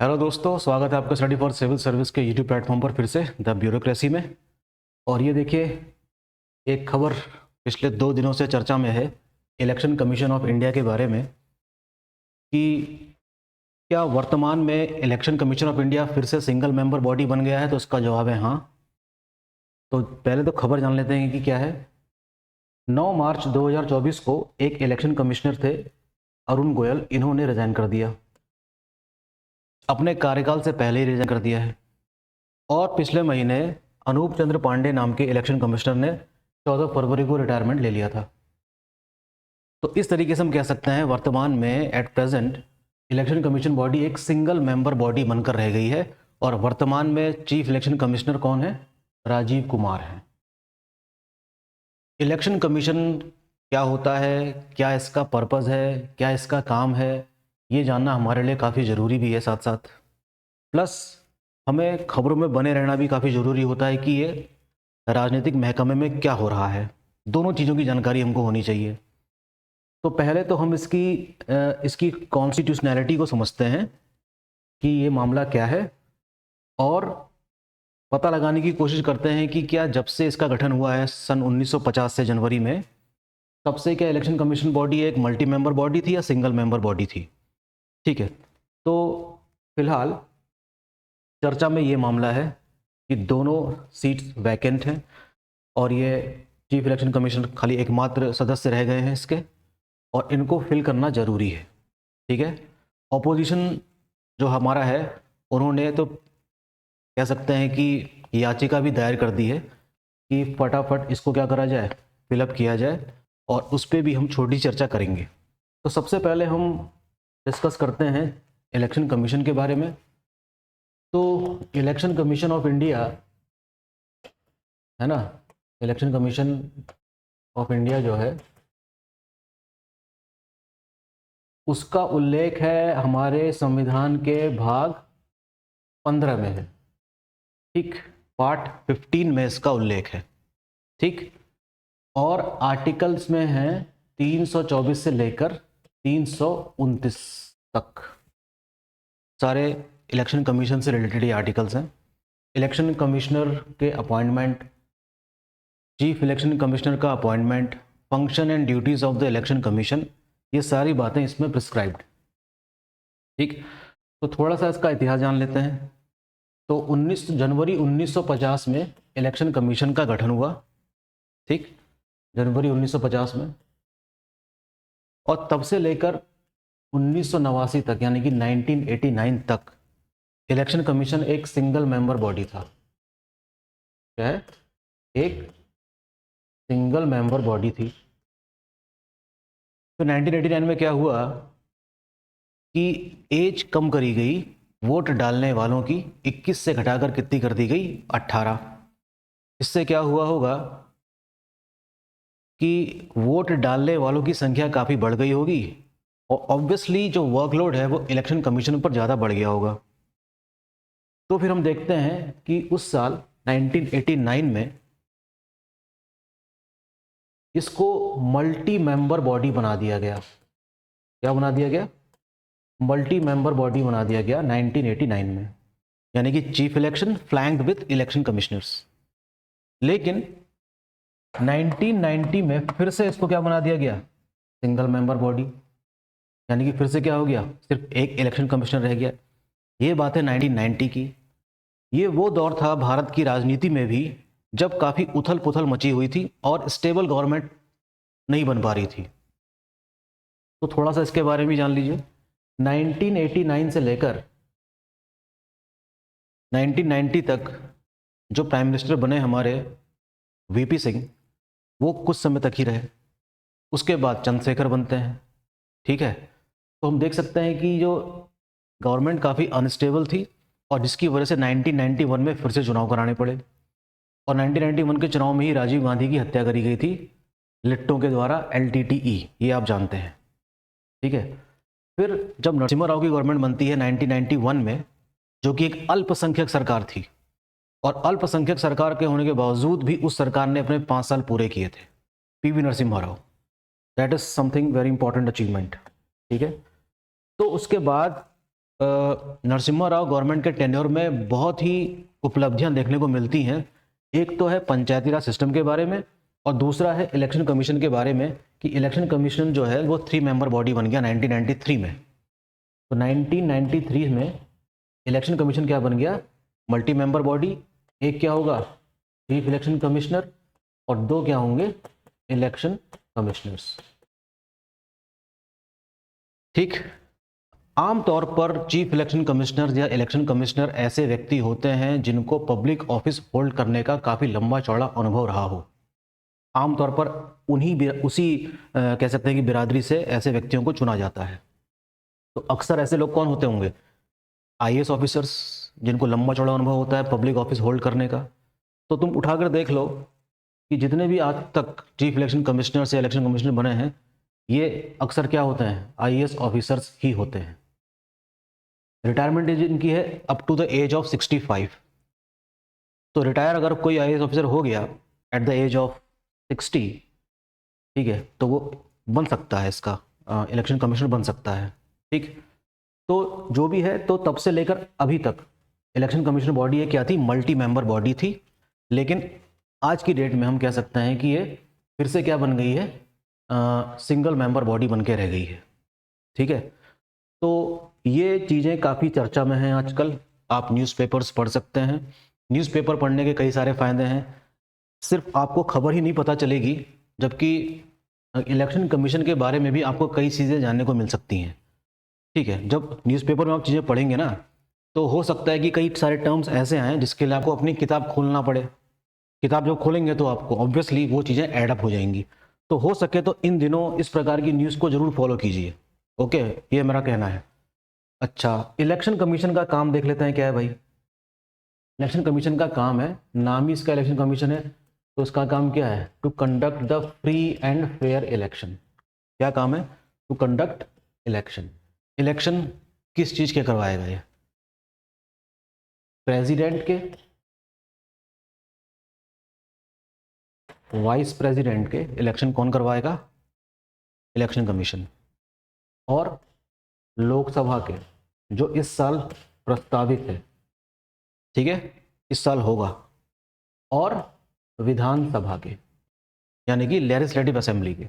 Hello दोस्तों, स्वागत है आपका स्टडी फॉर सिविल सर्विस के यूट्यूब प्लेटफॉर्म पर फिर से द ब्यूरोक्रेसी में। और ये देखिए, एक खबर पिछले 2 दिनों से चर्चा में है इलेक्शन कमीशन ऑफ इंडिया के बारे में कि क्या वर्तमान में इलेक्शन कमीशन ऑफ इंडिया फिर से सिंगल मेंबर बॉडी बन गया है। तो इसका जवाब है हाँ। तो पहले तो खबर जान लेते हैं कि क्या है। 9 मार्च 2024 को एक इलेक्शन कमिश्नर थे अरुण गोयल, इन्होंने रिजाइन कर दिया, अपने कार्यकाल से पहले ही रिजाइन कर दिया है। और पिछले महीने अनूप चंद्र पांडे नाम के इलेक्शन कमिश्नर ने 14 फरवरी को रिटायरमेंट ले लिया था। तो इस तरीके से हम कह सकते हैं वर्तमान में at present election commission body एक सिंगल मेंबर बॉडी बनकर रह गई है। और वर्तमान में चीफ इलेक्शन कमिश्नर कौन है? राजीव कुमार हैं। इलेक्शन कमीशन क्या होता है, क्या इसका पर्पज़ है, क्या इसका काम है, ये जानना हमारे लिए काफ़ी ज़रूरी भी है। साथ साथ प्लस हमें खबरों में बने रहना भी काफ़ी ज़रूरी होता है कि ये राजनीतिक महकमे में क्या हो रहा है। दोनों चीज़ों की जानकारी हमको होनी चाहिए। तो पहले तो हम इसकी कॉन्स्टिट्यूशनैलिटी को समझते हैं कि ये मामला क्या है, और पता लगाने की कोशिश करते हैं कि क्या जब से इसका गठन हुआ है सन 1950 से जनवरी में, तब से क्या इलेक्शन कमीशन बॉडी एक मल्टी मेंबर बॉडी थी या सिंगल मेंबर बॉडी थी। ठीक है, तो फिलहाल चर्चा में ये मामला है कि दोनों सीट्स वैकेंट हैं और ये चीफ इलेक्शन कमीशन खाली एकमात्र सदस्य रह गए हैं इसके, और इनको फिल करना ज़रूरी है। ठीक है, ऑपोजिशन जो हमारा है, उन्होंने तो कह सकते हैं कि याचिका भी दायर कर दी है कि फटाफट इसको क्या करा जाए, फिलअप किया जाए, और उस पर भी हम छोटी चर्चा करेंगे। तो सबसे पहले हम डिस्कस करते हैं इलेक्शन कमीशन के बारे में। तो इलेक्शन कमीशन ऑफ इंडिया है ना, इलेक्शन कमीशन ऑफ इंडिया जो है, उसका उल्लेख है हमारे संविधान के भाग 15 में है। ठीक, पार्ट 15 में इसका उल्लेख है। ठीक, और आर्टिकल्स में है 324 से लेकर 329 तक, सारे इलेक्शन कमीशन से रिलेटेड ये आर्टिकल्स हैं। इलेक्शन कमिश्नर के अपॉइंटमेंट, चीफ इलेक्शन कमिश्नर का appointment, function and duties of the election commission, ये सारी बातें इसमें प्रिस्क्राइब्ड। ठीक, तो थोड़ा सा इसका इतिहास जान लेते हैं। तो 19 जनवरी 1950 में इलेक्शन कमीशन का गठन हुआ। ठीक, जनवरी 1950 में, और तब से लेकर 1989 तक यानी कि 1989 तक इलेक्शन कमीशन एक सिंगल मेंबर बॉडी था। क्या है? एक सिंगल मेंबर बॉडी थी। तो 1989 में क्या हुआ कि एज कम करी गई वोट डालने वालों की, 21 से घटाकर कितनी कर दी गई? 18। इससे क्या हुआ होगा कि वोट डालने वालों की संख्या काफ़ी बढ़ गई होगी, और ऑब्वियसली जो वर्कलोड है वो इलेक्शन कमीशन पर ज़्यादा बढ़ गया होगा। तो फिर हम देखते हैं कि उस साल 1989 में इसको मल्टी मेंबर बॉडी बना दिया गया। क्या बना दिया गया? मल्टी मेंबर बॉडी बना दिया गया 1989 में, यानी कि chief election flanked with election commissioners. लेकिन 1990 में फिर से इसको क्या बना दिया गया? सिंगल मेंबर बॉडी, यानी कि फिर से क्या हो गया? सिर्फ एक इलेक्शन कमिश्नर रह गया। ये बात है 1990 की। ये वो दौर था भारत की राजनीति में भी जब काफ़ी उथल पुथल मची हुई थी और स्टेबल गवर्नमेंट नहीं बन पा रही थी। तो थोड़ा सा इसके बारे में जान लीजिए। 1989 से लेकर 1990 तक जो प्राइम मिनिस्टर बने हमारे वीपी सिंह, वो कुछ समय तक ही रहे। उसके बाद चंद्रशेखर बनते हैं। ठीक है, तो हम देख सकते हैं कि जो गवर्नमेंट काफ़ी अनस्टेबल थी, और जिसकी वजह से 1991 में फिर से चुनाव कराने पड़े। और 1991 के चुनाव में ही राजीव गांधी की हत्या करी गई थी लिट्टों के द्वारा, LTTE, ये आप जानते हैं। ठीक है, फिर जब नरसिम्हा राव की गवर्नमेंट बनती है 1991 में, जो कि एक अल्पसंख्यक सरकार थी, और अल्पसंख्यक सरकार के होने के बावजूद भी उस सरकार ने अपने 5 साल पूरे किए थे। PV Narasimha Rao, that is something very important achievement. ठीक है, तो उसके बाद नरसिम्हा राव गवर्नमेंट के टेन्योर में बहुत ही उपलब्धियां देखने को मिलती हैं। एक तो है पंचायती राज सिस्टम के बारे में और दूसरा है इलेक्शन कमीशन के बारे में कि इलेक्शन कमीशन जो है वो 3 मेंबर बॉडी बन गया 1993 में। तो 1993 में इलेक्शन कमीशन क्या बन गया? Multi member body. एक क्या होगा? चीफ इलेक्शन कमिश्नर और 2 क्या होंगे? Election commissioners. ठीक। आमतौर पर चीफ इलेक्शन कमिश्नर या इलेक्शन कमिश्नर ऐसे व्यक्ति होते हैं जिनको पब्लिक ऑफिस होल्ड करने का काफ़ी लंबा चौड़ा अनुभव रहा हो। आमतौर पर कह सकते हैं कि बिरादरी से ऐसे व्यक्तियों को चुना जाता है। तो अक्सर ऐसे लोग कौन होते होंगे? आईएएस ऑफिसर्स, जिनको लंबा चौड़ा अनुभव होता है पब्लिक ऑफिस होल्ड करने का। तो तुम उठाकर देख लो कि जितने भी आज तक चीफ इलेक्शन कमिश्नर से इलेक्शन कमिश्नर बने हैं, ये अक्सर क्या होते हैं? आईएएस ऑफिसर्स ही होते हैं। रिटायरमेंट एज इनकी है up to the age of 65। तो रिटायर अगर कोई आईएएस ऑफिसर हो गया एट द एज ऑफ 60, ठीक है, तो वो बन सकता है, इसका इलेक्शन कमिश्नर बन सकता है। ठीक। तो जो भी है, तो तब से लेकर अभी तक इलेक्शन कमीशन बॉडी ये क्या थी? मल्टी मेंबर बॉडी थी। लेकिन आज की डेट में हम कह सकते हैं कि ये फिर से क्या बन गई है? सिंगल मेंबर बॉडी बन के रह गई है। ठीक है। तो ये चीज़ें काफ़ी चर्चा में हैं आजकल। आप न्यूज़पेपर्स पढ़ सकते हैं। न्यूज़पेपर पढ़ने के कई सारे फ़ायदे हैं। सिर्फ आपको खबर ही नहीं पता चलेगी, जबकि इलेक्शन कमीशन के बारे में भी आपको कई चीज़ें जानने को मिल सकती हैं। ठीक है। जब न्यूज़पेपर में आप चीज़ें पढ़ेंगे ना, तो हो सकता है कि कई सारे टर्म्स ऐसे आएँ जिसके लिए आपको अपनी किताब खोलना पड़े। किताब जब खोलेंगे तो आपको ऑब्वियसली वो चीज़ें एडअप हो जाएंगी। तो हो सके तो इन दिनों इस प्रकार की न्यूज़ को ज़रूर फॉलो कीजिए। ओके, ये मेरा कहना है। अच्छा, इलेक्शन कमीशन का काम देख लेते हैं क्या है भाई। इलेक्शन कमीशन का काम है, नाम ही इसका इलेक्शन कमीशन है, तो इसका काम क्या है? To conduct the free and fair election. क्या काम है? To conduct election. इलेक्शन किस चीज़ के करवाएगा ये? प्रेसिडेंट के, वाइस प्रेसिडेंट के इलेक्शन कौन करवाएगा? Election commission. और लोकसभा के, जो इस साल प्रस्तावित है, ठीक है, इस साल होगा। और विधानसभा के, यानी कि लेजिस्लेटिव असेंबली के।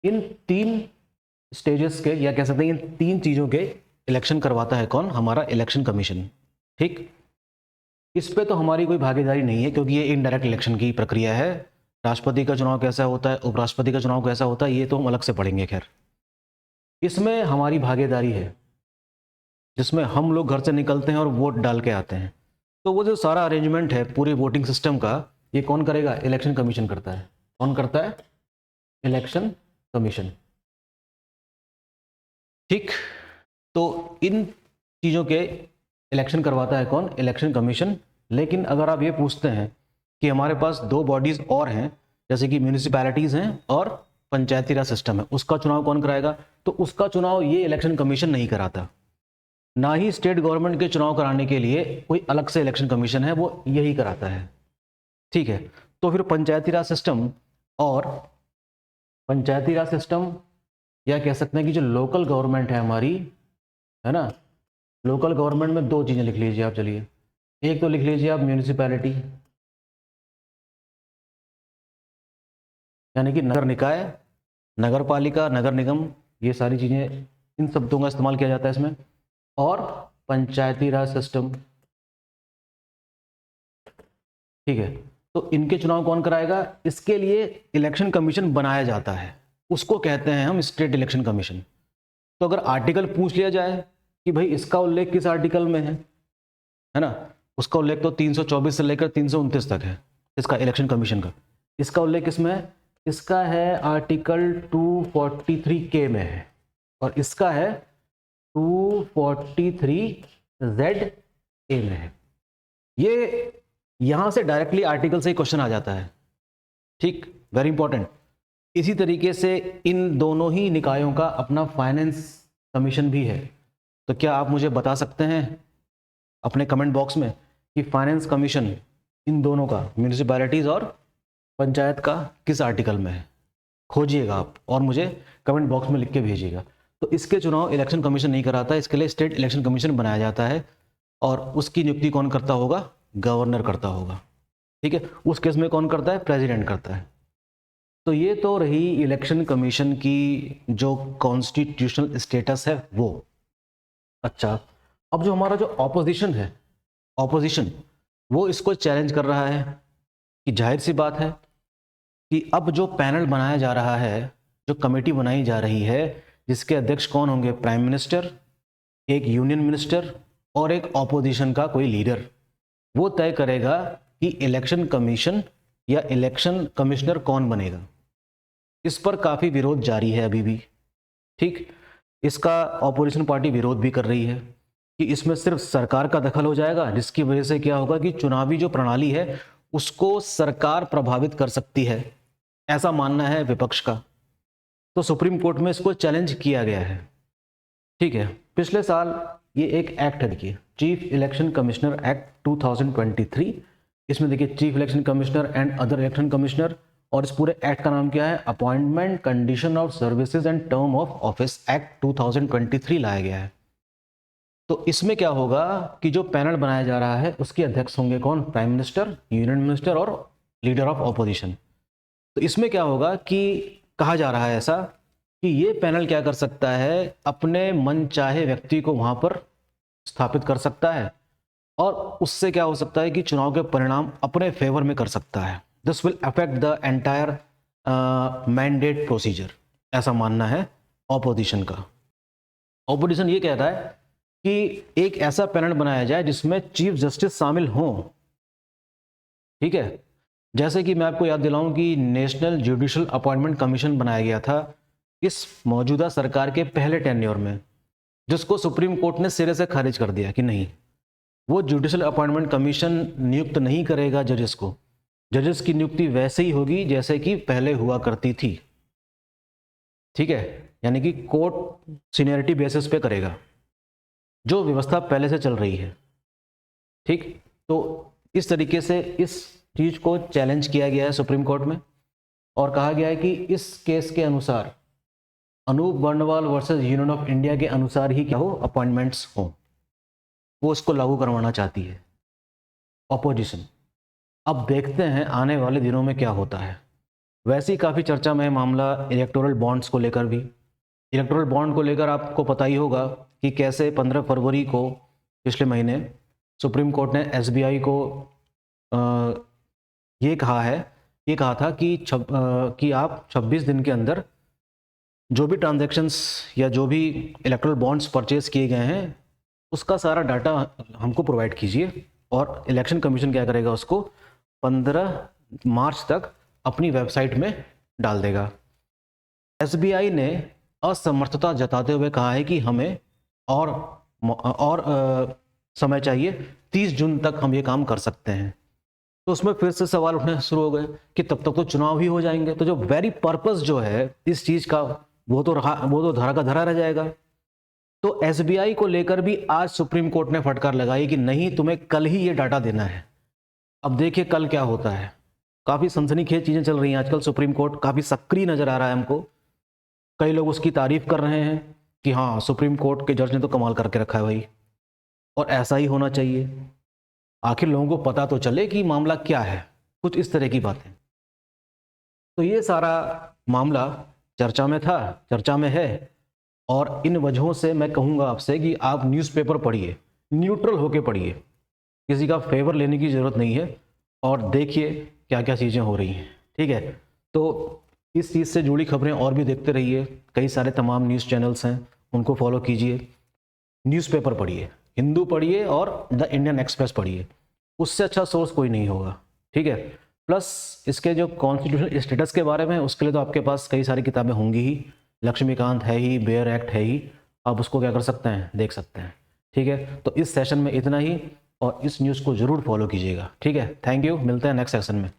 इन 3 स्टेजेस के, या कह सकते हैं इन 3 चीज़ों के इलेक्शन करवाता है कौन? हमारा इलेक्शन कमीशन। ठीक। इस पे तो हमारी कोई भागीदारी नहीं है, क्योंकि ये इनडायरेक्ट इलेक्शन की प्रक्रिया है। राष्ट्रपति का चुनाव कैसा होता है, उपराष्ट्रपति का चुनाव कैसा होता है, ये तो हम अलग से पढ़ेंगे। खैर, इसमें हमारी भागीदारी है, जिसमें हम लोग घर से निकलते हैं और वोट डाल के आते हैं। तो वो जो सारा अरेंजमेंट है पूरे वोटिंग सिस्टम का, ये कौन करेगा? इलेक्शन कमीशन करता है। कौन करता है? Election commission. ठीक। तो इन चीज़ों के इलेक्शन करवाता है कौन? Election commission. लेकिन अगर आप ये पूछते हैं कि हमारे पास 2 बॉडीज़ और हैं, जैसे कि म्यूनिसिपैलिटीज़ हैं और पंचायती राज सिस्टम है, उसका चुनाव कौन कराएगा? तो उसका चुनाव ये इलेक्शन कमीशन नहीं कराता। ना ही स्टेट गवर्नमेंट के चुनाव कराने के लिए कोई अलग से इलेक्शन कमीशन है, वो यही कराता है। ठीक है। तो फिर पंचायती राज सिस्टम या कह सकते हैं कि जो लोकल गवर्नमेंट है हमारी, है ना, लोकल गवर्नमेंट में 2 चीज़ें लिख लीजिए आप। चलिए, एक तो लिख लीजिए आप म्यूनिसिपैलिटी, यानी कि नगर निकाय, नगर पालिका, नगर निगम, ये सारी चीज़ें, इन शब्दों का इस्तेमाल किया जाता है इसमें। और पंचायती राज सिस्टम। ठीक है। तो इनके चुनाव कौन कराएगा? इसके लिए इलेक्शन कमीशन बनाया जाता है, उसको कहते हैं हम स्टेट इलेक्शन कमीशन। तो अगर आर्टिकल पूछ लिया जाए कि भाई इसका उल्लेख किस आर्टिकल में है ना, उसका उल्लेख तो 324 से लेकर 329 तक है, इसका इलेक्शन कमीशन का। इसका उल्लेख किसमें है? इसका है आर्टिकल 243 के में है, और इसका है 243 जेड ए में है। ये यहां से डायरेक्टली आर्टिकल से ही क्वेश्चन आ जाता है। ठीक, वेरी इंपॉर्टेंट। इसी तरीके से इन दोनों ही निकायों का अपना फाइनेंस कमीशन भी है। तो क्या आप मुझे बता सकते हैं अपने कमेंट बॉक्स में कि फाइनेंस कमीशन इन दोनों का, म्यूनिसिपैलिटीज़ और पंचायत का, किस आर्टिकल में है? खोजिएगा आप और मुझे कमेंट बॉक्स में लिख के भेजिएगा। तो इसके चुनाव इलेक्शन कमीशन नहीं कराता, इसके लिए स्टेट इलेक्शन कमीशन बनाया जाता है और उसकी नियुक्ति कौन करता होगा? गवर्नर करता होगा। ठीक है, उस केस में कौन करता है? प्रेसिडेंट करता है। तो ये तो रही इलेक्शन कमीशन की जो कॉन्स्टिट्यूशनल स्टेटस है वो। अच्छा, अब जो हमारा जो ऑपोजिशन है, ऑपोजिशन वो इसको चैलेंज कर रहा है कि जाहिर सी बात है कि अब जो पैनल बनाया जा रहा है, जो कमेटी बनाई जा रही है, जिसके अध्यक्ष कौन होंगे? प्राइम मिनिस्टर, एक यूनियन मिनिस्टर और एक ऑपोजिशन का कोई लीडर, वो तय करेगा कि इलेक्शन कमीशन या इलेक्शन कमिश्नर कौन बनेगा। इस पर काफ़ी विरोध जारी है अभी भी। ठीक, इसका ऑपोजिशन पार्टी विरोध भी कर रही है कि इसमें सिर्फ सरकार का दखल हो जाएगा, जिसकी वजह से क्या होगा कि चुनावी जो प्रणाली है उसको सरकार प्रभावित कर सकती है, ऐसा मानना है विपक्ष का। तो सुप्रीम कोर्ट में इसको चैलेंज किया गया है। ठीक है, पिछले साल ये एक एक्ट है, देखिए चीफ इलेक्शन कमिश्नर एक्ट 2023। इसमें देखिए chief election commissioner and other election commissioner, और इस पूरे एक्ट का नाम क्या है? Appointment, condition of services and term of office act 2023 लाया गया है। तो इसमें क्या होगा कि जो पैनल बनाया जा रहा है उसके अध्यक्ष होंगे कौन? प्राइम मिनिस्टर, यूनियन मिनिस्टर और लीडर ऑफ ऑपोजिशन। तो इसमें क्या होगा कि कहा जा रहा है ऐसा कि ये पैनल क्या कर सकता है? अपने मन चाहे व्यक्ति को वहां पर स्थापित कर सकता है और उससे क्या हो सकता है कि चुनाव के परिणाम अपने फेवर में कर सकता है। This will affect the entire mandate procedure, ऐसा मानना है ऑपोजिशन का। ऑपोजिशन ये कहता है कि एक ऐसा पैनल बनाया जाए जिसमें चीफ जस्टिस शामिल हों। ठीक है, जैसे कि मैं आपको याद दिलाऊं कि नेशनल जुडिशल अपॉइंटमेंट कमीशन बनाया गया था इस मौजूदा सरकार के पहले टेन्योर में, जिसको सुप्रीम कोर्ट ने सिरे से खारिज कर दिया कि नहीं, वो जुडिशल अपॉइंटमेंट कमीशन नियुक्त नहीं करेगा जजेस को। जजेस की नियुक्ति वैसे ही होगी जैसे कि पहले हुआ करती थी। ठीक है, यानी कि कोर्ट सीनियरिटी बेसिस पे करेगा, जो व्यवस्था पहले से चल रही है। ठीक, तो इस तरीके से इस चीज को चैलेंज किया गया है सुप्रीम कोर्ट में और कहा गया है कि इस केस के अनुसार Anoop Varnwal versus Union of India के अनुसार ही क्या हो, अपॉइंटमेंट्स हो, वो इसको लागू करवाना चाहती है ऑपोजिशन। अब देखते हैं आने वाले दिनों में क्या होता है। वैसे ही काफ़ी चर्चा में है मामला इलेक्टोरल बॉन्ड्स को लेकर भी। इलेक्टोरल बॉन्ड को लेकर आपको पता ही होगा कि कैसे 15 फरवरी को पिछले महीने सुप्रीम कोर्ट ने एसबीआई को ये कहा था कि आप 26 दिन के अंदर जो भी ट्रांजैक्शंस या जो भी इलेक्टोरल बॉन्ड्स परचेज किए गए हैं उसका सारा डाटा हमको प्रोवाइड कीजिए, और इलेक्शन कमीशन क्या करेगा, उसको 15 मार्च तक अपनी वेबसाइट में डाल देगा। एसबीआई ने असमर्थता जताते हुए कहा है कि हमें और समय चाहिए, 30 जून तक हम ये काम कर सकते हैं। तो उसमें फिर से सवाल उठने शुरू हो गए कि तब तक तो चुनाव ही हो जाएंगे, तो जो वेरी पर्पस जो है इस चीज़ का वो तो धरा का धरा रह जाएगा। तो एसबीआई को लेकर भी आज सुप्रीम कोर्ट ने फटकार लगाई कि नहीं, तुम्हें कल ही ये डाटा देना है। अब देखिए कल क्या होता है। काफ़ी सनसनीखेज चीज़ें चल रही हैं आजकल। सुप्रीम कोर्ट काफ़ी सक्रिय नज़र आ रहा है हमको। कई लोग उसकी तारीफ कर रहे हैं कि हाँ, सुप्रीम कोर्ट के जज ने तो कमाल करके रखा है भाई, और ऐसा ही होना चाहिए। आखिर लोगों को पता तो चले कि मामला क्या है, कुछ इस तरह की बातें। तो ये सारा मामला चर्चा में था, चर्चा में है, और इन वजहों से मैं कहूँगा आपसे कि आप न्यूज़पेपर पढ़िए, न्यूट्रल होके पढ़िए, किसी का फेवर लेने की ज़रूरत नहीं है, और देखिए क्या क्या चीज़ें हो रही हैं। ठीक है, तो इस चीज़ से जुड़ी खबरें और भी देखते रहिए। कई सारे तमाम न्यूज़ चैनल्स हैं, उनको फॉलो कीजिए। न्यूज़पेपर पढ़िए, हिंदू पढ़िए और द इंडियन एक्सप्रेस पढ़िए, उससे अच्छा सोर्स कोई नहीं होगा। ठीक है, प्लस इसके जो कॉन्स्टिट्यूशनल स्टेटस के बारे में उसके लिए तो आपके पास कई सारी किताबें होंगी ही। लक्ष्मीकांत है ही, बेयर एक्ट है ही, आप उसको क्या कर सकते हैं, देख सकते हैं। ठीक है, तो इस सेशन में इतना ही, और इस न्यूज़ को ज़रूर फॉलो कीजिएगा। ठीक है, थैंक यू, मिलते हैं नेक्स्ट सेशन में।